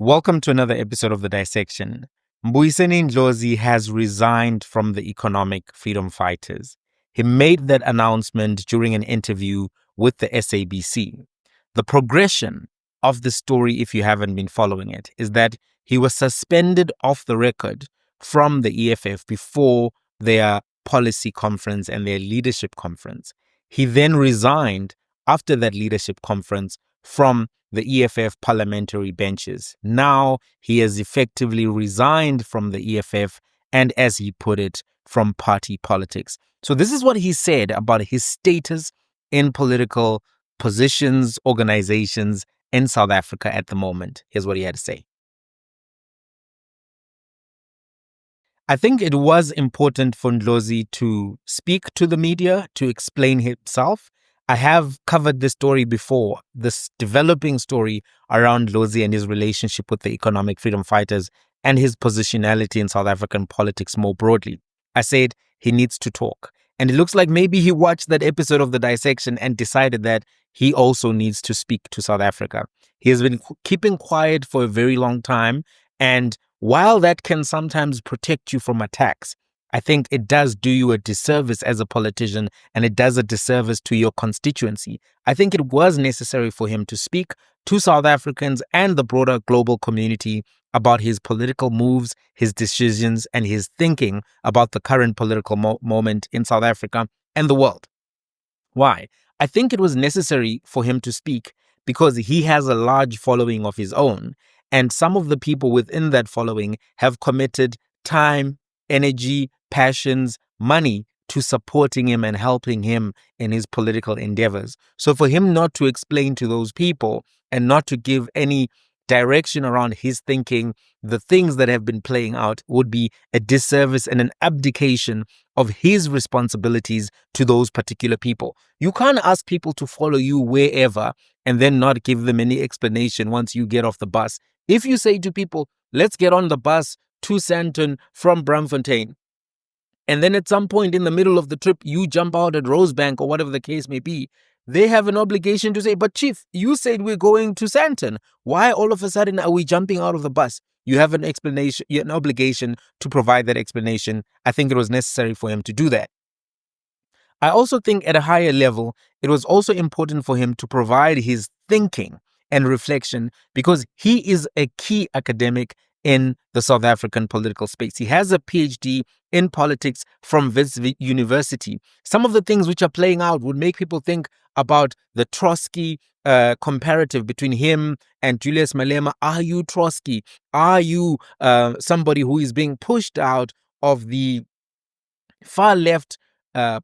Welcome to another episode of The Dissection. Mbuyiseni Ndlozi has resigned from the economic freedom fighters. He made that announcement during an interview with the SABC. The progression of the story, if you haven't been following it, is that he was suspended off the record from the EFF before their policy conference and their leadership conference. He then resigned after that leadership conference from the EFF parliamentary benches. Now he has effectively resigned from the EFF and, as he put it, from party politics. So this is what he said about his status in political positions, organizations in South Africa at the moment. Here's what he had to say. I think it was important for Ndlozi to speak to the media, to explain himself. I have covered this story before, this developing story around Ndlozi and his relationship with the economic freedom fighters and his positionality in South African politics more broadly. I said he needs to talk. And it looks like maybe he watched that episode of The Dissection and decided that he also needs to speak to South Africa. He has been keeping quiet for a very long time. And while that can sometimes protect you from attacks, I think it does do you a disservice as a politician, and it does a disservice to your constituency. I think it was necessary for him to speak to South Africans and the broader global community about his political moves, his decisions, and his thinking about the current political moment in South Africa and the world. Why? I think it was necessary for him to speak because he has a large following of his own, and some of the people within that following have committed time, energy, passions, money to supporting him and helping him in his political endeavors. So for him not to explain to those people and not to give any direction around his thinking, the things that have been playing out, would be a disservice and an abdication of his responsibilities to those particular people. You can't ask people to follow you wherever and then not give them any explanation once you get off the bus. If you say to people, let's get on the bus to Sandton from Braamfontein, and then at some point in the middle of the trip, you jump out at Rosebank or whatever the case may be, they have an obligation to say, but Chief, you said we're going to Sandton. Why all of a sudden are we jumping out of the bus? You have an explanation, an obligation to provide that explanation. I think it was necessary for him to do that. I also think at a higher level, it was also important for him to provide his thinking and reflection because he is a key academic in the South African political space. He has a PhD in politics from Wits University. Some of the things which are playing out would make people think about the Trotsky comparative between him and Julius Malema. Are you Trotsky? Are you somebody who is being pushed out of the far left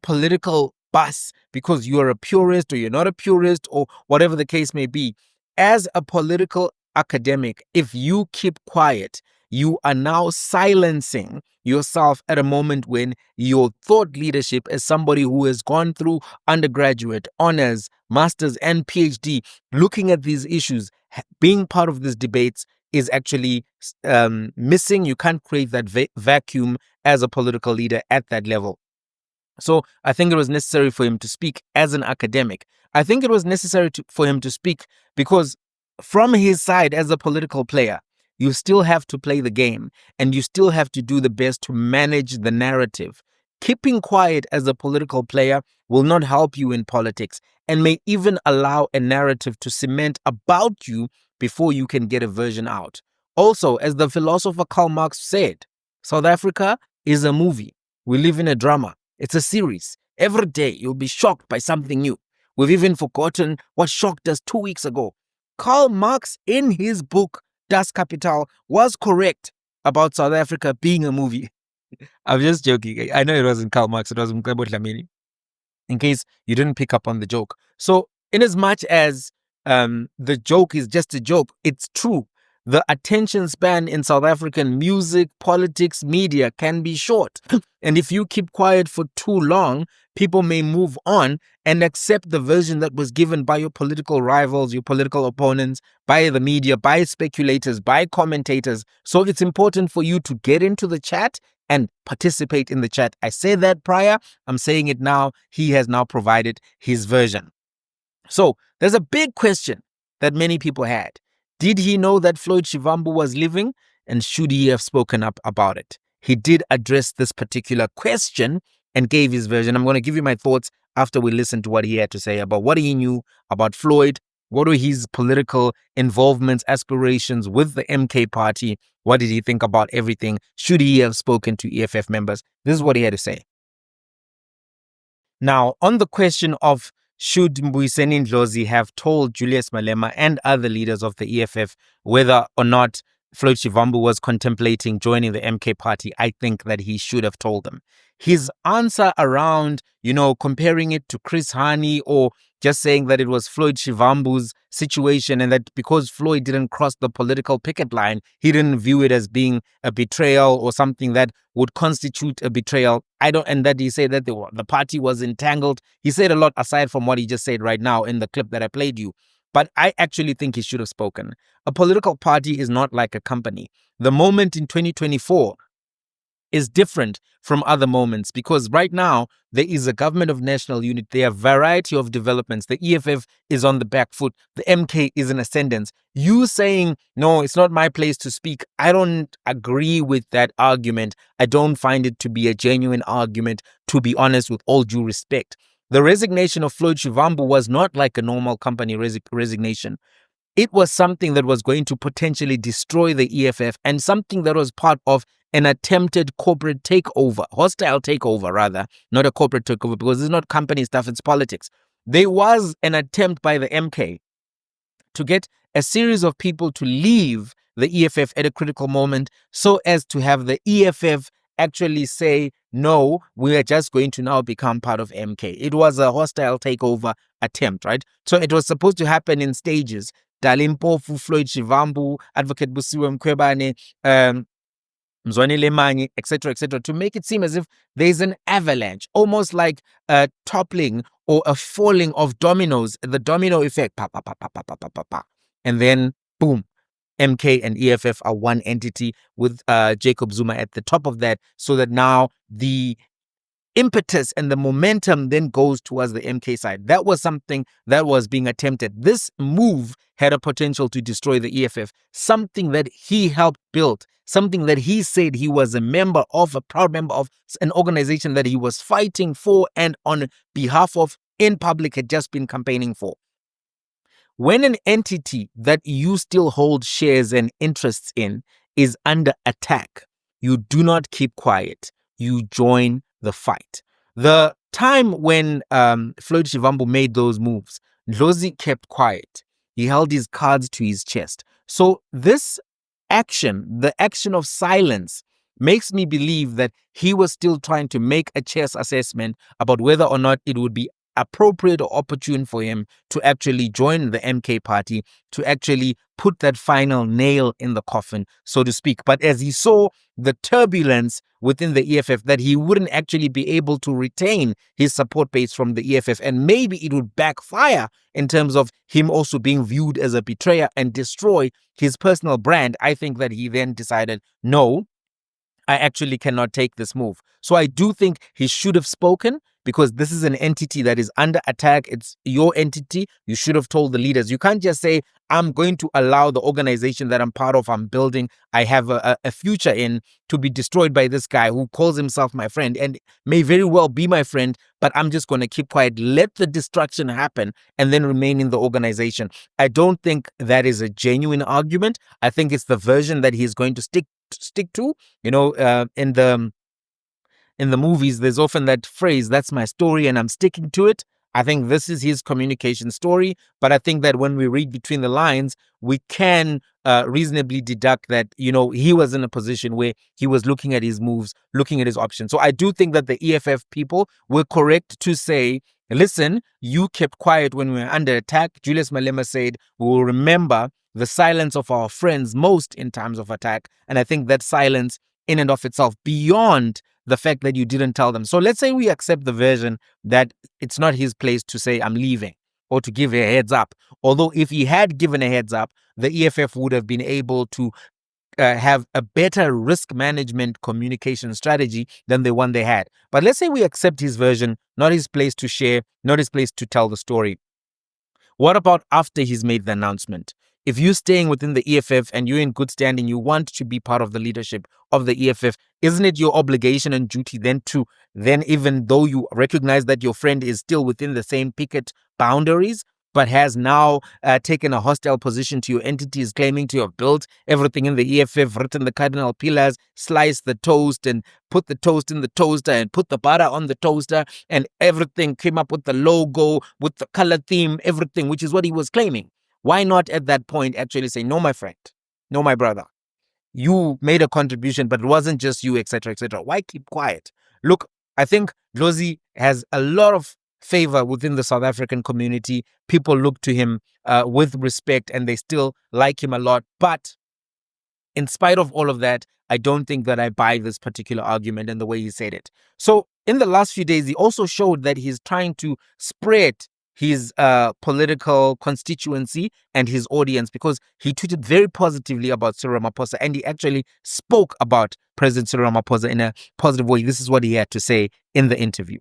political bus because you're a purist or you're not a purist or whatever the case may be? As a political academic, if you keep quiet, you are now silencing yourself at a moment when your thought leadership as somebody who has gone through undergraduate, honors, masters, and PhD, looking at these issues, being part of these debates is actually missing. You can't create that vacuum as a political leader at that level. So I think it was necessary for him to speak as an academic. I think it was necessary for him to speak because from his side as a political player, you still have to play the game and you still have to do the best to manage the narrative. Keeping quiet as a political player will not help you in politics and may even allow a narrative to cement about you before you can get a version out. Also, as the philosopher Karl Marx said, South Africa is a movie. We live in a drama. It's a series. Every day you'll be shocked by something new. We've even forgotten what shocked us 2 weeks ago. Karl Marx, in his book, Das Kapital, was correct about South Africa being a movie. I'm just joking. I know it wasn't Karl Marx, it was Mqebo Dlamini, in case you didn't pick up on the joke. So, in as much as the joke is just a joke, it's true. The attention span in South African music, politics, media can be short. And if you keep quiet for too long, people may move on and accept the version that was given by your political rivals, your political opponents, by the media, by speculators, by commentators. So it's important for you to get into the chat and participate in the chat. I said that prior. I'm saying it now. He has now provided his version. So there's a big question that many people had. Did he know that Floyd Shivambu was living? And should he have spoken up about it? He did address this particular question and gave his version. I'm going to give you my thoughts after we listen to what he had to say about what he knew about Floyd, what were his political involvements, aspirations with the MK party, what did he think about everything, should he have spoken to EFF members. This is what he had to say. Now, on the question of should Mbuyiseni Ndlozi have told Julius Malema and other leaders of the EFF whether or not Floyd Shivambu was contemplating joining the MK party, I think that he should have told them. His answer around, comparing it to Chris Hani or just saying that it was Floyd Shivambu's situation and that because Floyd didn't cross the political picket line, he didn't view it as being a betrayal or something that would constitute a betrayal. And that he said that the party was entangled. He said a lot aside from what he just said right now in the clip that I played you. But I actually think he should have spoken. A political party is not like a company. The moment in 2024 is different from other moments because right now there is a government of national unity. There are a variety of developments. The EFF is on the back foot. The MK is in ascendance. You saying, no, it's not my place to speak. I don't agree with that argument. I don't find it to be a genuine argument, to be honest, with all due respect. The resignation of Floyd Shivambu was not like a normal company resignation. It was something that was going to potentially destroy the EFF and something that was part of an attempted corporate takeover, hostile takeover rather, not a corporate takeover because it's not company stuff, it's politics. There was an attempt by the MK to get a series of people to leave the EFF at a critical moment so as to have the EFF actually say, no, we are just going to now become part of MK. It was a hostile takeover attempt, right? So it was supposed to happen in stages. Dalimpofu, Floyd Shivambu, Advocate Busiwe Mkhwebane, Mzwane Lemanyi, etc., to make it seem as if there's an avalanche, almost like a toppling or a falling of dominoes, the domino effect, pa, pa, pa, pa, pa, pa, pa, pa, pa. And then, boom, MK and EFF are one entity with Jacob Zuma at the top of that, so that now the impetus and the momentum then goes towards the MK side. That was something that was being attempted. This move had a potential to destroy the EFF, something that he helped build, something that he said he was a member of, a proud member of, an organization that he was fighting for and on behalf of in public had just been campaigning for. When an entity that you still hold shares and interests in is under attack, you do not keep quiet. You join the fight. The time when Floyd Shivambu made those moves, Ndlozi kept quiet. He held his cards to his chest. So this action, the action of silence, makes me believe that he was still trying to make a chess assessment about whether or not it would be appropriate or opportune for him to actually join the MK party, to actually put that final nail in the coffin, so to speak. But as he saw the turbulence within the EFF, that he wouldn't actually be able to retain his support base from the EFF, and maybe it would backfire in terms of him also being viewed as a betrayer and destroy his personal brand, I think that he then decided, no, I actually cannot take this move. So I do think he should have spoken, because this is an entity that is under attack. It's your entity. You should have told the leaders. You can't just say, I'm going to allow the organization that I'm part of, I'm building, I have a future in, to be destroyed by this guy who calls himself my friend and may very well be my friend, but I'm just going to keep quiet, let the destruction happen, and then remain in the organization. I don't think that is a genuine argument. I think it's the version that he's going to stick to. In the movies, there's often that phrase, that's my story and I'm sticking to it. I think this is his communication story, but I think that when we read between the lines, we can reasonably deduct that, he was in a position where he was looking at his moves, looking at his options. So I do think that the EFF people were correct to say, listen, you kept quiet when we were under attack. Julius Malema said, we will remember the silence of our friends most in times of attack. And I think that silence in and of itself, beyond the fact that you didn't tell them. So let's say we accept the version that it's not his place to say, I'm leaving, or to give a heads up. Although if he had given a heads up, the EFF would have been able to have a better risk management communication strategy than the one they had. But let's say we accept his version, not his place to share, not his place to tell the story. What about after he's made the announcement? If you're staying within the EFF and you're in good standing, you want to be part of the leadership of the EFF, isn't it your obligation and duty then to then, even though you recognize that your friend is still within the same picket boundaries, but has now taken a hostile position to your entities, claiming to have built everything in the EFF, written the cardinal pillars, sliced the toast and put the toast in the toaster and put the butter on the toaster and everything, came up with the logo, with the color theme, everything, which is what he was claiming. Why not at that point actually say, no, my friend, no, my brother, you made a contribution, but it wasn't just you, etc., etc. Why keep quiet? Look, I think Ndlozi has a lot of favor within the South African community. People look to him with respect and they still like him a lot. But in spite of all of that, I don't think that I buy this particular argument and the way he said it. So in the last few days, he also showed that he's trying to spread his political constituency and his audience, because he tweeted very positively about Cyril Ramaphosa and he actually spoke about President Cyril Ramaphosa in a positive way. This is what he had to say in the interview.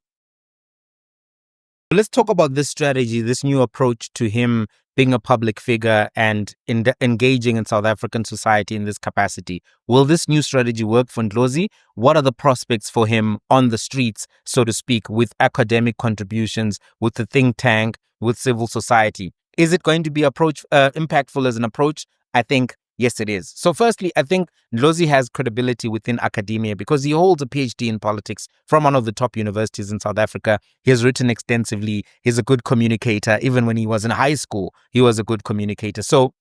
Let's talk about this strategy, this new approach to him being a public figure and engaging in South African society in this capacity. Will this new strategy work for Ndlozi? What are the prospects for him on the streets, so to speak, with academic contributions, with the think tank, with civil society? Is it going to be impactful as an approach? I think yes, it is. So firstly, I think Ndlozi has credibility within academia because he holds a PhD in politics from one of the top universities in South Africa. He has written extensively. He's a good communicator. Even when he was in high school, he was a good communicator. So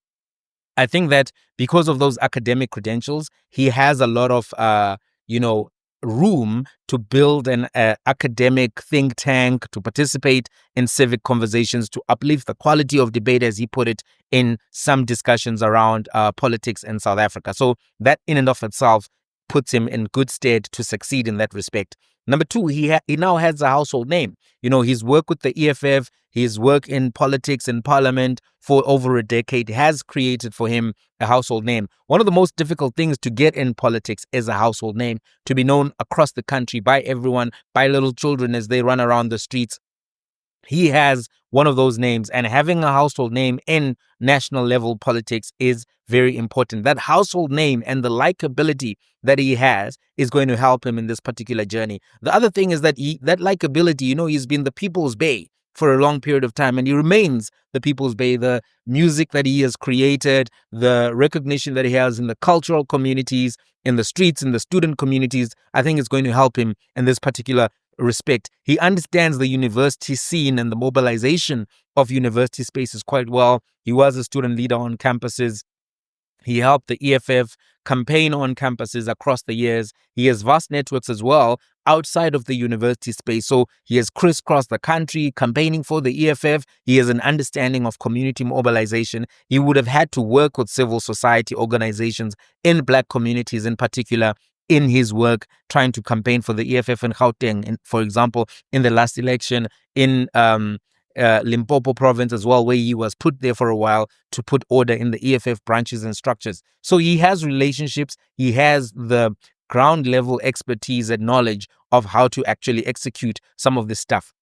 I think that because of those academic credentials, he has a lot of, room to build an academic think tank, to participate in civic conversations, to uplift the quality of debate, as he put it, in some discussions around politics in South Africa. So that in and of itself puts him in good stead to succeed in that respect. Number two, he now has a household name. His work with the EFF, his work in politics in parliament for over a decade has created for him a household name. One of the most difficult things to get in politics is a household name, to be known across the country by everyone, by little children as they run around the streets. He has one of those names, and having a household name in national level politics is very important. That household name and the likability that he has is going to help him in this particular journey. The other thing is that that likability, he's been the people's bae for a long period of time, and he remains the people's bae. The music that he has created, the recognition that he has in the cultural communities, in the streets, in the student communities, I think it's going to help him in this particular respect. He understands the university scene and the mobilization of university spaces quite well. He was a student leader on campuses. He helped the EFF campaign on campuses across the years. He has vast networks as well outside of the university space. So he has crisscrossed the country campaigning for the EFF. He has an understanding of community mobilization. He would have had to work with civil society organizations in Black communities in particular in his work trying to campaign for the EFF in Gauteng. And for example, in the last election in Limpopo province as well, where he was put there for a while to put order in the EFF branches and structures. So he has relationships. He has the ground level expertise and knowledge of how to actually execute some of this stuff.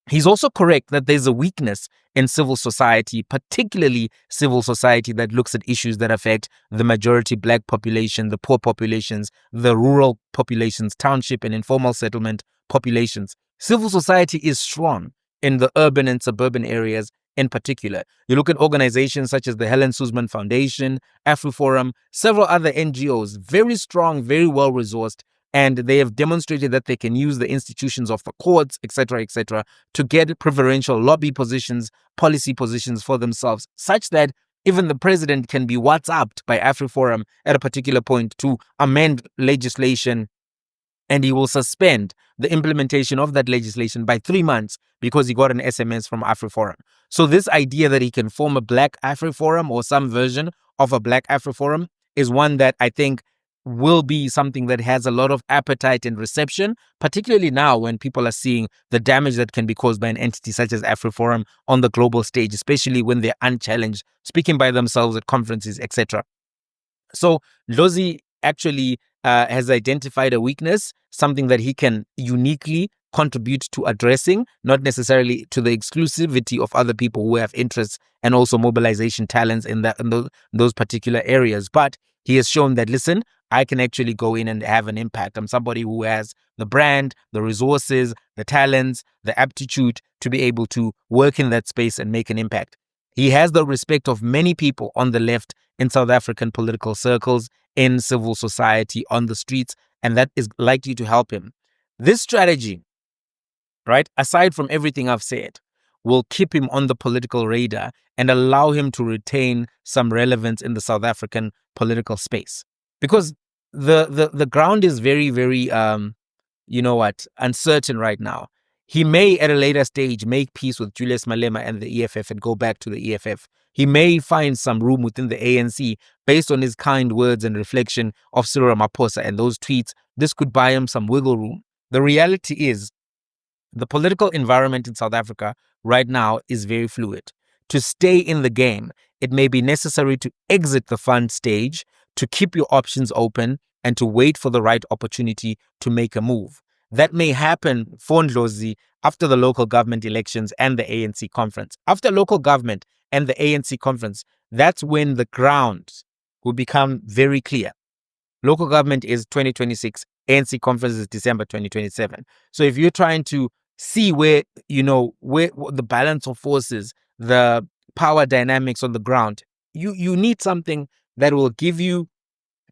He's also correct that there's a weakness in civil society, particularly civil society that looks at issues that affect the majority Black population, the poor populations, the rural populations, township and informal settlement populations. Civil society is strong in the urban and suburban areas in particular. You look at organizations such as the Helen Suzman Foundation, AfriForum, several other NGOs, very strong, very well resourced, and they have demonstrated that they can use the institutions of the courts, etc., to get preferential lobby positions, policy positions for themselves, such that even the president can be WhatsApped by AfriForum at a particular point to amend legislation, and he will suspend the implementation of that legislation by 3 months because he got an SMS from AfriForum. So this idea that he can form a Black AfriForum or some version of a Black AfriForum is one that I think will be something that has a lot of appetite and reception, particularly now when people are seeing the damage that can be caused by an entity such as AfriForum on the global stage, especially when they're unchallenged, speaking by themselves at conferences, etc. So Ndlozi actually has identified a weakness, something that he can uniquely contribute to addressing, not necessarily to the exclusivity of other people who have interests and also mobilization talents in those particular areas. But he has shown that, listen, I can actually go in and have an impact. I'm somebody who has the brand, the resources, the talents, the aptitude to be able to work in that space and make an impact. He has the respect of many people on the left in South African political circles, in civil society, on the streets, and that is likely to help him. This strategy, right, aside from everything I've said, will keep him on the political radar and allow him to retain some relevance in the South African political space. Because the ground is very, very uncertain right now. He may at a later stage make peace with Julius Malema and the EFF and go back to the EFF. He may find some room within the ANC based on his kind words and reflection of Cyril Ramaphosa and those tweets. This could buy him some wiggle room. The reality is the political environment in South Africa right now is very fluid. To stay in the game, it may be necessary to exit the fund stage, to keep your options open, and to wait for the right opportunity to make a move. That may happen for Ndlozi after the local government elections and the ANC conference. After local government and the ANC conference, that's when the ground will become very clear. Local government is 2026, ANC conference is December 2027. So if you're trying to see where the balance of forces, the power dynamics on the ground, you need something that will give you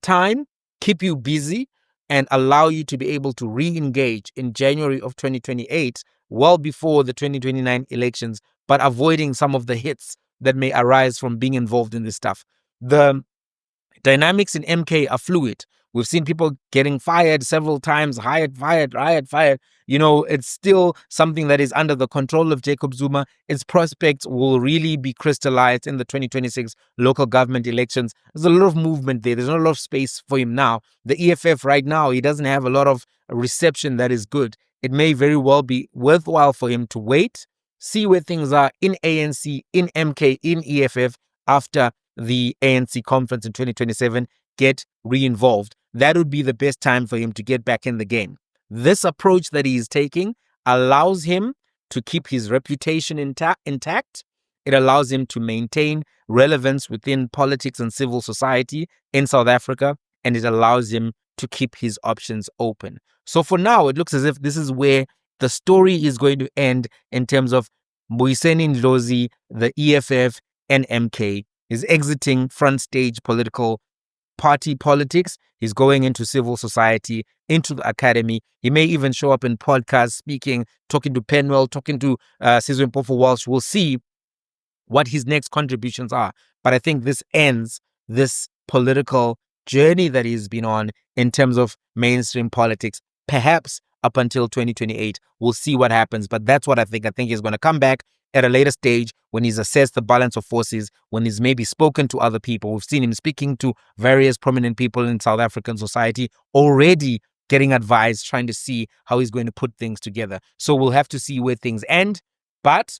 time, keep you busy, and allow you to be able to re-engage in January of 2028, well before the 2029 elections, but avoiding some of the hits that may arise from being involved in this stuff. The dynamics in MK are fluid. We've seen people getting fired several times, hired, fired. It's still something that is under the control of Jacob Zuma. Its prospects will really be crystallized in the 2026 local government elections. There's a lot of movement there. There's not a lot of space for him now. The EFF right now, he doesn't have a lot of reception that is good. It may very well be worthwhile for him to wait, see where things are in ANC, in MK, in EFF after the ANC conference in 2027, get re-involved. That would be the best time for him to get back in the game. This approach that he is taking allows him to keep his reputation intact. It allows him to maintain relevance within politics and civil society in South Africa, and it allows him to keep his options open. So for now, it looks as if this is where the story is going to end in terms of Mbuyiseni Ndlozi, the EFF, and MK. Is exiting front stage political party politics. He's going into civil society, into the academy. He may even show up in podcasts, speaking, talking to Penwell, talking to Sizwe Mpofu-Walsh. We'll see what his next contributions are. But I think this ends this political journey that he's been on in terms of mainstream politics, perhaps up until 2028. We'll see what happens. But that's what I think. I think he's going to come back at a later stage when he's assessed the balance of forces, when he's maybe spoken to other people. We've seen him speaking to various prominent people in South African society, already getting advice, trying to see how he's going to put things together. So we'll have to see where things end. But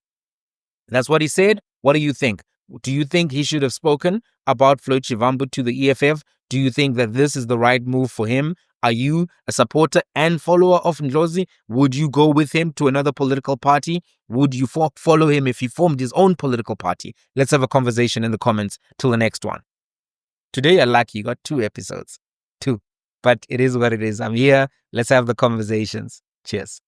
that's what he said. What do you think? Do you think he should have spoken about Floyd Shivambu to the EFF? Do you think that this is the right move for him? Are you a supporter and follower of Ndlozi? Would you go with him to another political party? Would you follow him if he formed his own political party? Let's have a conversation in the comments till the next one. Today, you're lucky. You got 2 episodes. 2. But it is what it is. I'm here. Let's have the conversations. Cheers.